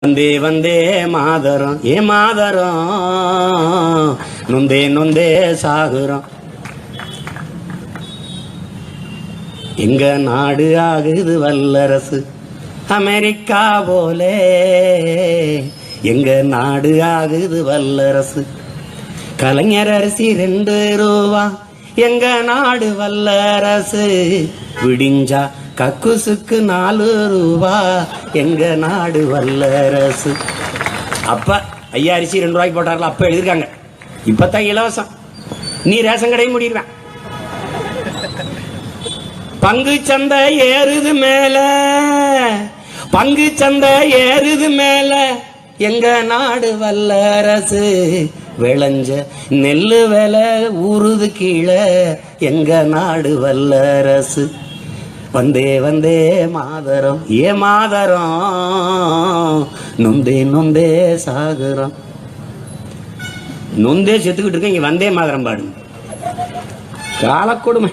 வந்தே வந்தே மாதரம் மாதரம் நொந்தே நொந்தே சாகுறோம். எங்க நாடு ஆகுது வல்லரசு அமெரிக்கா போலே. எங்க நாடு ஆகுது வல்லரசு. கலைஞர் அரிசி 2 ரூபா எங்க நாடு வல்லரசு. விடிஞ்சா கக்குசுக்கு 4 ரூபா எங்க நாடு வல்லரசு. அப்ப ஐயா அரிசி 2 ரூபாய்க்கு போட்டார்ல, அப்ப எழுதிருக்காங்க. இப்பதான் இலவசம். நீ ரேஷன் கடையும் முடிடுவேன். பங்கு சந்தை ஏறுது மேல, பங்கு சந்தை ஏறுது மேல எங்க நாடு வல்லரசு. விளைஞ்ச நெல்லு விலை ஊறுது கீழே எங்க நாடு வல்லரசு. வந்தே வந்தே மாதரம் மாதரம் நொந்தே நொந்தே சாகுறோம். நொந்தே செத்துக்கிட்டு இருக்க, இங்க வந்தே மாதரம் பாடு. காலக்கொடுமை.